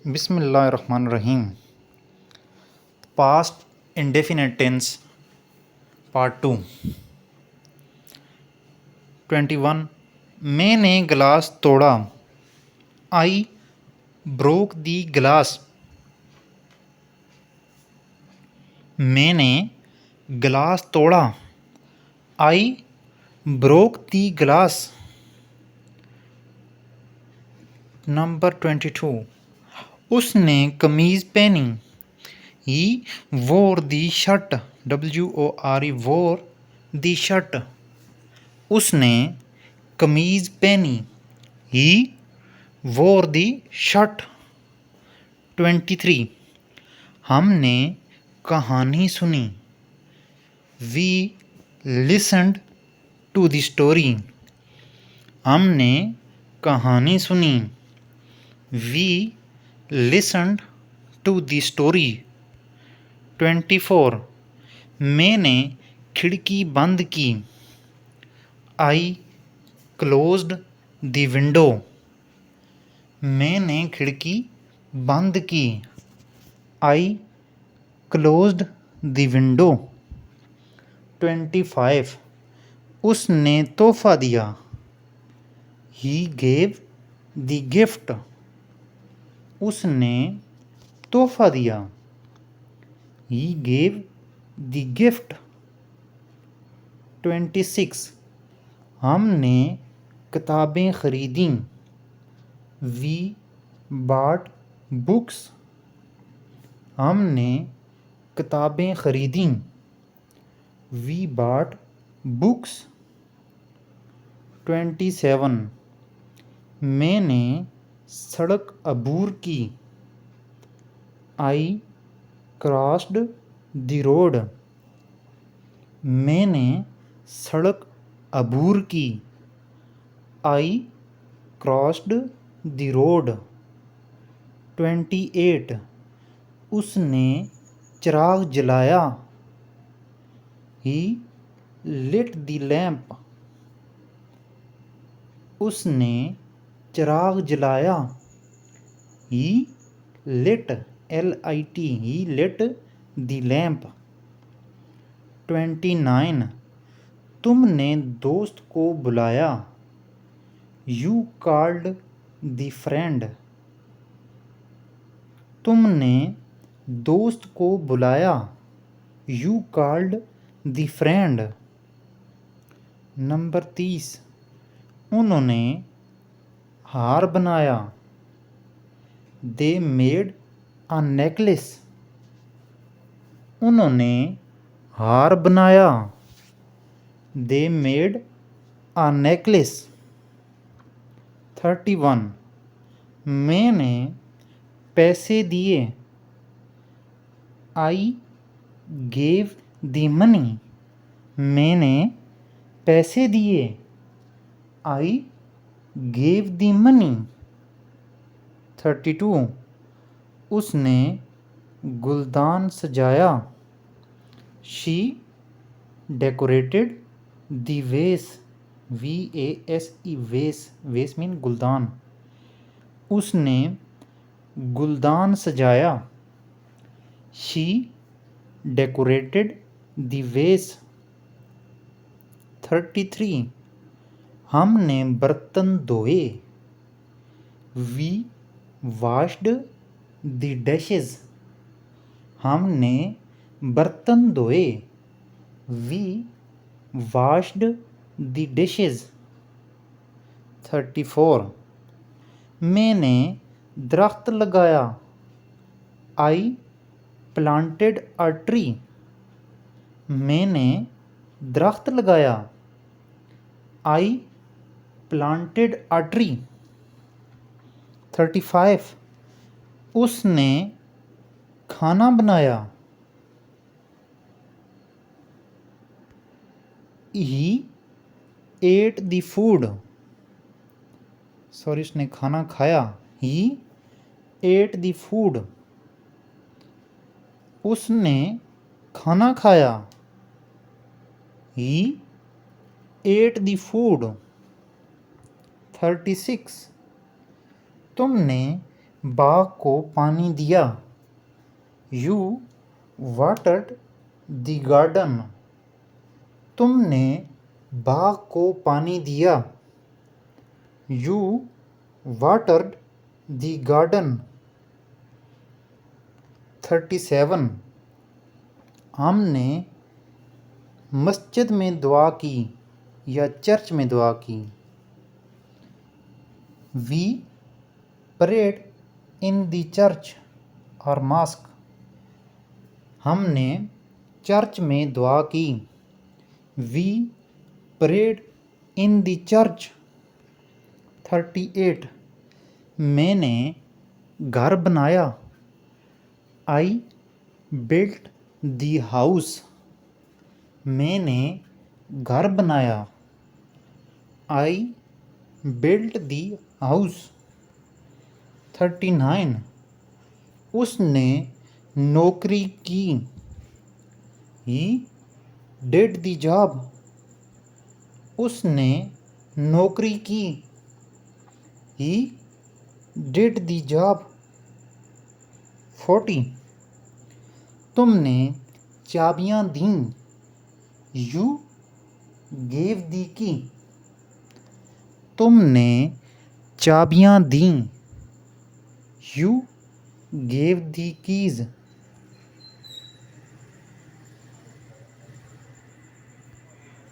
बिस्मिल्लाहिर्रहमानिर्रहीम। Past indefinite tense part 2। 21 मैंने गिलास तोड़ा। आई ब्रोक दी गिलास। मैंने गिलास तोड़ा। आई ब्रोक दी गिलास। नंबर 22 उसने कमीज़ पहनी। ही वोर दी शर्ट। WORE वोर दी शर्ट। उसने कमीज़ पहनी। ही वोर दी शर्ट। 23 हमने कहानी सुनी। We listened to the story. हमने कहानी सुनी। We listened to the story. 24 मैंने खिड़की बंद की। I closed the window. मैंने खिड़की बंद की। I closed the window. 25 उसने तोहफ़ा दिया। He gave the gift. उसने तोहफ़ा दिया। He gave the gift. 26 हमने किताबें ख़रीदीं। We bought books. हमने किताबें ख़रीदीं। We bought books. 27 मैंने सड़क अबूर की। आई क्रॉस्ड द रोड। मैंने सड़क अबूर की। आई क्रॉस्ड द रोड। 28 उसने चिराग जलाया। He lit the lamp. उसने चिराग जलाया। He lit LIT he lit the lamp. 29 तुमने दोस्त को बुलाया। You called the friend. तुमने दोस्त को बुलाया। You called the friend. Number 30 उन्होंने हार बनाया। They made a necklace. उन्होंने हार बनाया। They made a necklace. 31 मैंने पैसे दिए। I gave the money. मैंने पैसे दिए। I gave the money. 32 उसने गुलदान सजाया। शी डेकोरेटेड द वेस। VASE वेस। वेस मीन गुलदान। उसने गुलदान सजाया। शी डेकोरेटेड द वेस। 33 हमने बर्तन धोए। We washed the dishes. हमने बर्तन धोए। We washed the dishes. 34 मैंने दरख्त लगाया। I planted a tree. मैंने दरख्त लगाया। I planted a tree. 35 उसने खाना बनाया। ही एट द फूड। सॉरी उसने खाना खाया। ही एट द फूड। उसने खाना खाया। ही एट द फूड। 36 तुमने बाग को पानी दिया। You watered the garden. तुमने बाग को पानी दिया। You watered the garden. 37 हमने मस्जिद में दुआ की या चर्च में दुआ की। We prayed in the church और मॉस्क। हमने चर्च में दुआ की। We prayed in the church. 38 मैंने घर बनाया। I built the house. मैंने घर बनाया। I built the house. 39 उसने नौकरी की। He did the job. उसने नौकरी की। He did the job. 40 तुमने चाबियां दीं। You gave the key. तुमने चाबियां दीं। You gave the keys.